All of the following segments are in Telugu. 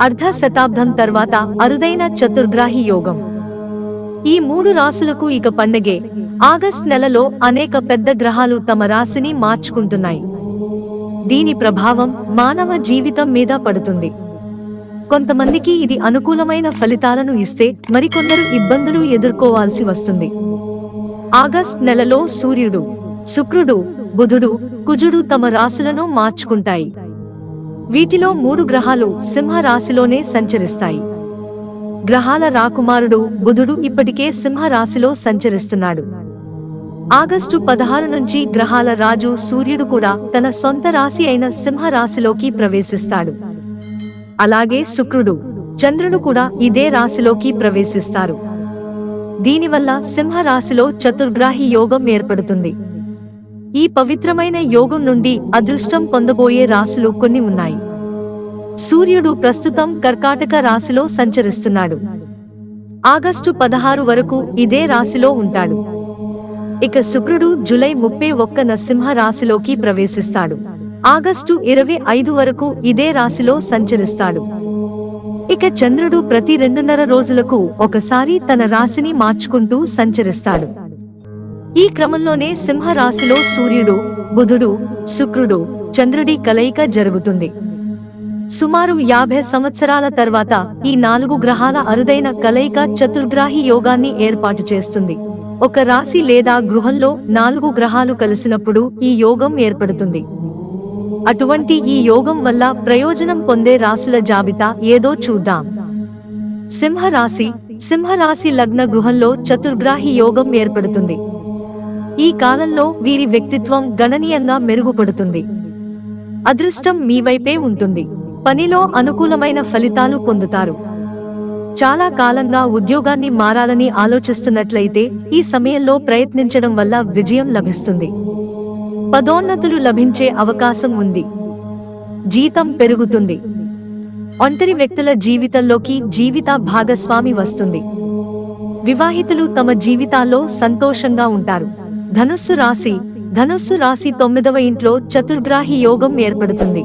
అర్ధ శతాబ్దం తర్వాత అరుదైన చతుర్గ్రాహి యోగం. ఈ 3 రాశులకు ఇక పండగే. ఆగస్ట్ నెలలో అనేక పెద్ద గ్రహాలు తమ రాశిని మార్చుకుంటున్నాయి. దీని ప్రభావం మానవ జీవితం మీద పడుతుంది. కొంతమందికి ఇది అనుకూలమైన ఫలితాలను ఇస్తే మరికొందరు ఇబ్బందులు ఎదుర్కోవాల్సి వస్తుంది. ఆగస్ట్ నెలలో సూర్యుడు, శుక్రుడు, బుధుడు, కుజుడు తమ రాశులను మార్చుకుంటాయి. వీటిలో 3 గ్రహాలు సింహ రాశిలోనే సంచరిస్తాయి. గ్రహాల రాకుమారుడు బుధుడు ఇప్పటికే సింహ రాశిలో సంచరిస్తున్నాడు. ఆగస్టు 16 నుంచి గ్రహాల రాజు సూర్యుడు కూడా తన సొంత రాశి అయిన సింహ రాశిలోకి ప్రవేశిస్తాడు. అలాగే శుక్రుడు, చంద్రుడు కూడా ఇదే రాశిలోకి ప్రవేశిస్తారు. దీనివల్ల సింహ రాశిలో చతుర్గ్రాహి యోగం ఏర్పడుతుంది. ఈ పవిత్రమైన యోగం నుండి అదృష్టం పొందబోయే రాశులు కొన్ని ఉన్నాయి. సూర్యుడు ప్రస్తుతం కర్కాటక రాశిలో సంచరిస్తున్నాడు. ఆగస్టు 16 వరకు ఇదే రాశిలో ఉంటాడు. ఇక శుక్రుడు జూలై 31న సింహ రాశిలోకి ప్రవేశిస్తాడు. ఆగస్టు 25 వరకు ఇదే రాశిలో సంచరిస్తాడు. ఇక చంద్రుడు ప్రతి 2.5 రోజులకు ఒకసారి తన రాశిని మార్చుకుంటూ సంచరిస్తాడు. ఈ క్రమంలోనే సింహ రాశిలో సూర్యుడు, బుధుడు, శుక్రుడు, చంద్రుడి కలయిక జరుగుతుంది. సుమారు 50 సంవత్సరాల తర్వాత ఈ 4 గ్రహాల అరుదైన కలయిక చతుర్గ్రాహి యోగాన్ని ఏర్పాటు చేస్తుంది. ఒక రాశి లేదా గృహంలో 4 గ్రహాలు కలిసినప్పుడు ఈ యోగం ఏర్పడుతుంది. అటువంటి ఈ యోగం వల్ల ప్రయోజనం పొందే రాశుల జాబితా ఏదో చూద్దాం. సింహరాశి. సింహరాశి లగ్న గృహంలో చతుర్గ్రాహి యోగం ఏర్పడుతుంది. ఈ కాలంలో వీరి వ్యక్తిత్వం గణనీయంగా మెరుగుపడుతుంది. అదృష్టం మీ వైపే ఉంటుంది. పనిలో అనుకూలమైన ఫలితాలు పొందుతారు. చాలా కాలంగా ఉద్యోగాన్ని మారాలని ఆలోచిస్తున్నట్లయితే ఈ సమయంలో ప్రయత్నించడం వల్ల విజయం లభిస్తుంది. పదోన్నతులు లభించే అవకాశం ఉంది. జీతం పెరుగుతుంది. ఒంటరి వ్యక్తుల జీవితంలోకి జీవిత భాగస్వామి వస్తుంది. వివాహితులు తమ జీవితాల్లో సంతోషంగా ఉంటారు. ధనుస్సు రాశి. ధనుస్సు రాశి 9వ ఇంట్లో చతుర్గ్రాహి యోగం ఏర్పడుతుంది.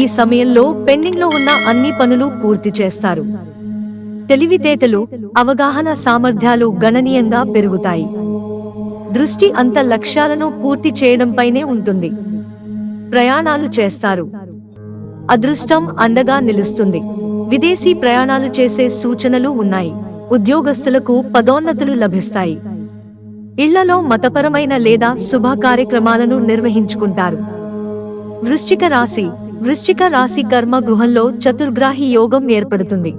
ఈ సమయంలో పెండింగ్లో ఉన్న అన్ని పనులు పూర్తి చేస్తారు. తెలివితేటలు, అవగాహన సామర్థ్యాలు గణనీయంగా పెరుగుతాయి. దృష్టి అంత లక్ష్యాలను పూర్తి చేయడంపైనే ఉంటుంది. ప్రయాణాలు చేస్తారు. అదృష్టం అండగా నిలుస్తుంది. విదేశీ ప్రయాణాలు చేసే సూచనలు ఉన్నాయి. ఉద్యోగస్తులకు పదోన్నతులు లభిస్తాయి. ఇళ్లలో మతపరమైన లేదా శుభ కార్యక్రమాలను నిర్వహించుకుంటారు. వృశ్చిక రాశి. వృశ్చిక రాశి కర్మ గృహంలో చతుర్గ్రాహి యోగం ఏర్పడుతుంది.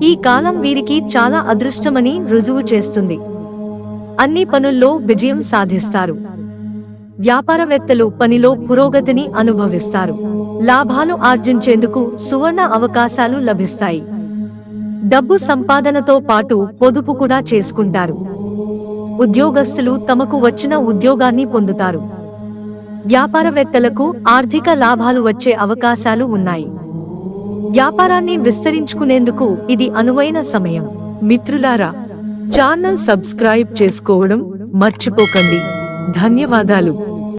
ఈ కాలం వీరికి చాలా అదృష్టమని రుజువు చేస్తుంది. అన్ని పనుల్లో విజయం సాధిస్తారు. వ్యాపారవేత్తలు పనిలో పురోగతిని అనుభవిస్తారు. లాభాలు ఆర్జించేందుకు సువర్ణ అవకాశాలు లభిస్తాయి. డబ్బు సంపాదనతో పాటు పొదుపు కూడా చేసుకుంటారు. ఉద్యోగస్తులు తమకు వచ్చిన ఉద్యోగాన్ని పొందుతారు. వ్యాపారవేత్తలకు ఆర్థిక లాభాలు వచ్చే అవకాశాలు ఉన్నాయి. వ్యాపారాన్ని విస్తరించుకునేందుకు ఇది అనువైన సమయం. మిత్రులారా, ఛానల్ సబ్స్క్రైబ్ చేసుకోవడం మర్చిపోకండి. ధన్యవాదాలు.